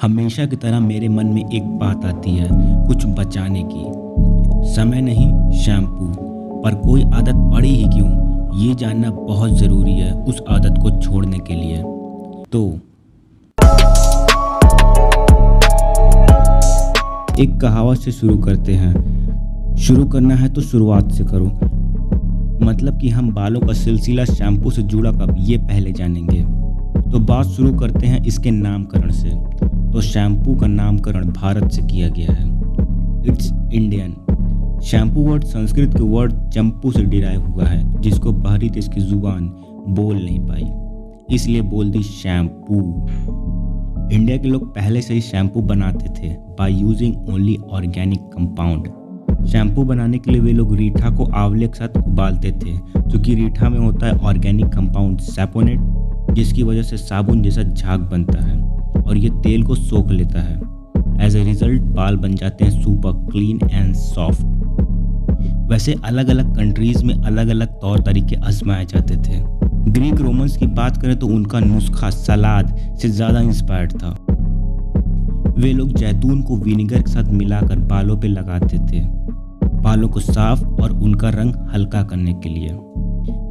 हमेशा की तरह मेरे मन में एक बात आती है, कुछ बचाने की। समय नहीं, शैम्पू। पर कोई आदत पड़ी ही क्यों, ये जानना बहुत ज़रूरी है उस आदत को छोड़ने के लिए। तो एक कहावत से शुरू करते हैं। शुरू करना है तो शुरुआत से करो। मतलब कि हम बालों का सिलसिला शैम्पू से जुड़ा कब, ये पहले जानेंगे। तो बात शुरू करते हैं इसके नामकरण से। तो शैम्पू का नामकरण भारत से किया गया है। It's Indian. Shampoo word Sanskrit के वर्ड चंपू से डिराइव हुआ है, जिसको बाहरी देश की जुबान बोल नहीं पाई, इसलिए बोल दी शैम्पू। इंडिया के लोग पहले से ही शैम्पू बनाते थे by using only organic compound. Shampoo बनाने के लिए वे लोग रीठा को आंवले के साथ उबालते थे, क्योंकि रीठा में होता है ऑर्गेनिक कंपाउंड सैपोनेट, जिसकी वजह से साबुन जैसा झाग बनता है और ये तेल को सोख लेता है। एज ए रिजल्ट बाल बन जाते हैं सुपर क्लीन एंड सॉफ्ट। वैसे अलग अलग कंट्रीज में अलग अलग तौर तरीके आजमाए जाते थे। ग्रीक रोमन्स की बात करें तो उनका नुस्खा सलाद से ज़्यादा इंस्पायर्ड था। वे लोग जैतून को विनेगर के साथ मिलाकर बालों पे लगाते थे, बालों को साफ और उनका रंग हल्का करने के लिए।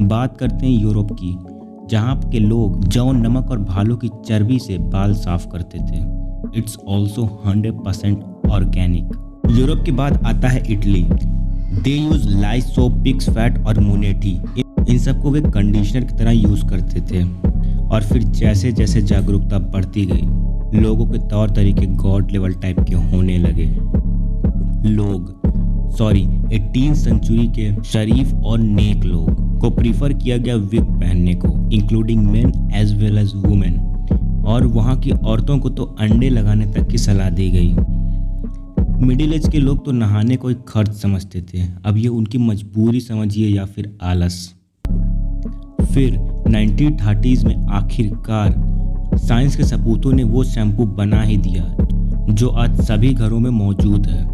बात करते हैं यूरोप की, जहाँ के लोग जौ, नमक और भालों की चर्बी से बाल साफ करते थे। It's also 100% organic. यूरोप के बाद आता है इटली। दे यूज लाइस सोप, पिग्स फैट और मुनेठी। इन सबको वे कंडीशनर की तरह यूज़ करते थे। और फिर जैसे जैसे जागरूकता बढ़ती गई, लोगों के तौर तरीके गॉड लेवल टाइप के होने लगे। 18th सेंचुरी के शरीफ और नेक लोग को प्रीफर किया गया विग पहनने को, including men as well as women. और वहाँ की औरतों को तो अंडे लगाने तक की सलाह दी गई। मिडिल एज के लोग तो नहाने को एक खर्च समझते थे, अब ये उनकी मजबूरी समझिए या फिर आलस। फिर 1930s में आखिरकार साइंस के सपूतों ने वो शैम्पू बना ही दिया जो आज सभी घरों में मौजूद है।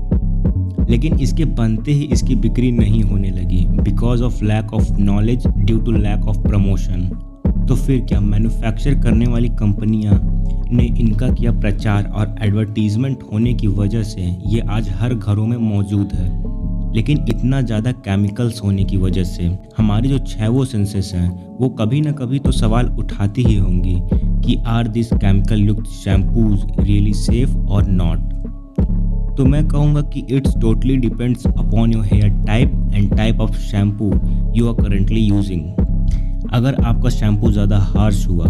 लेकिन इसके बनते ही इसकी बिक्री नहीं होने लगी, because of lack of knowledge due to lack of promotion. तो फिर क्या, मैन्युफैक्चर करने वाली कंपनियां ने इनका किया प्रचार और एडवर्टीजमेंट होने की वजह से ये आज हर घरों में मौजूद है। लेकिन इतना ज़्यादा केमिकल्स होने की वजह से हमारी जो 6 सेंसेस हैं वो कभी ना कभी तो सवाल उठाती ही होंगी कि आर दिस केमिकल युक्त शैम्पूज रियली सेफ और नॉट। तो मैं कहूँगा कि it's totally depends upon your hair type and type of shampoo you are currently using. अगर आपका शैम्पू ज़्यादा हार्श हुआ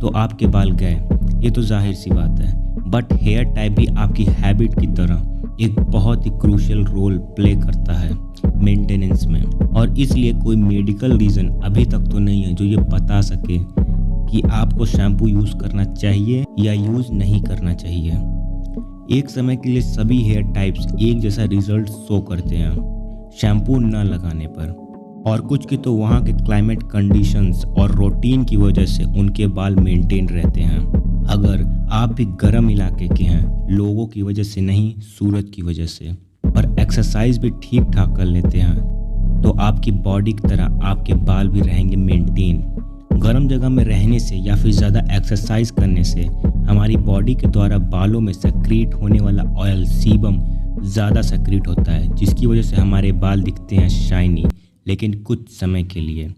तो आपके बाल गए, ये तो जाहिर सी बात है। बट हेयर टाइप भी आपकी हैबिट की तरह एक बहुत ही क्रूशियल रोल प्ले करता है मेंटेनेंस में। और इसलिए कोई मेडिकल रीज़न अभी तक तो नहीं है जो ये बता सके कि आपको शैम्पू यूज़ करना चाहिए या यूज़ नहीं करना चाहिए। एक समय के लिए सभी हेयर टाइप्स एक जैसा रिजल्ट शो करते हैं शैम्पू न लगाने पर, और कुछ की तो वहाँ के क्लाइमेट कंडीशंस और रूटीन की वजह से उनके बाल मेंटेन रहते हैं। अगर आप भी गर्म इलाके के हैं, लोगों की वजह से नहीं, सूरज की वजह से, और एक्सरसाइज भी ठीक ठाक कर लेते हैं, तो आपकी बॉडी की तरह आपके बाल भी रहेंगे मेंटेन। गर्म जगह में रहने से या फिर ज़्यादा एक्सरसाइज करने से हमारी बॉडी के द्वारा बालों में सेक्रीट होने वाला ऑयल सीबम ज़्यादा सेक्रीट होता है, जिसकी वजह से हमारे बाल दिखते हैं शाइनी, लेकिन कुछ समय के लिए।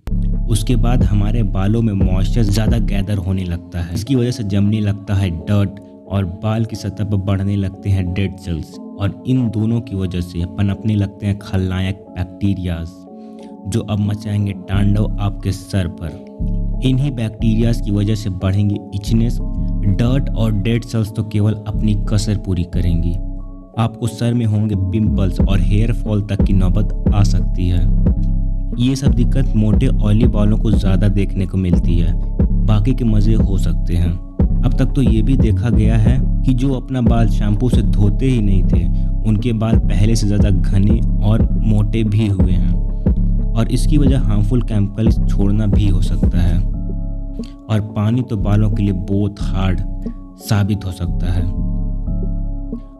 उसके बाद हमारे बालों में मॉइस्चर ज़्यादा गैदर होने लगता है, इसकी वजह से जमने लगता है डर्ट और बाल की सतह पर बढ़ने लगते हैं डेड सेल्स, और इन दोनों की वजह से पनपने लगते हैं खलनायक बैक्टीरियाज, जो अब मचाएंगे तांडव आपके सर पर। इन्हीं बैक्टीरियाज की वजह से बढ़ेंगी इचनेस, डर्ट और डेड सेल्स तो केवल अपनी कसर पूरी करेंगी। आपको सर में होंगे पिंपल्स और हेयर फॉल तक की नौबत आ सकती है। ये सब दिक्कत मोटे ऑयली बालों को ज़्यादा देखने को मिलती है, बाकी के मज़े हो सकते हैं। अब तक तो ये भी देखा गया है कि जो अपना बाल शैम्पू से धोते ही नहीं थे, उनके बाल पहले से ज़्यादा घने और मोटे भी हुए हैं, और इसकी वजह हार्मफुल केमिकल्स छोड़ना भी हो सकता है। और पानी तो बालों के लिए बहुत हार्ड साबित हो सकता है।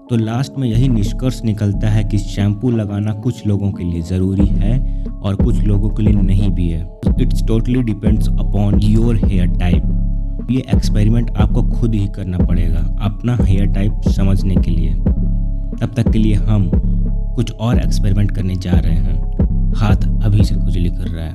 तो लास्ट में यही निष्कर्ष निकलता है कि शैम्पू लगाना कुछ लोगों के लिए ज़रूरी है और कुछ लोगों के लिए नहीं भी है। It's totally depends upon your hair type. ये एक्सपेरिमेंट आपको खुद ही करना पड़ेगा अपना हेयर टाइप समझने के लिए। तब तक के लिए हम कुछ और एक्सपेरिमेंट करने जा रहे हैं। हाथ अभी से खुजली कर रहा है।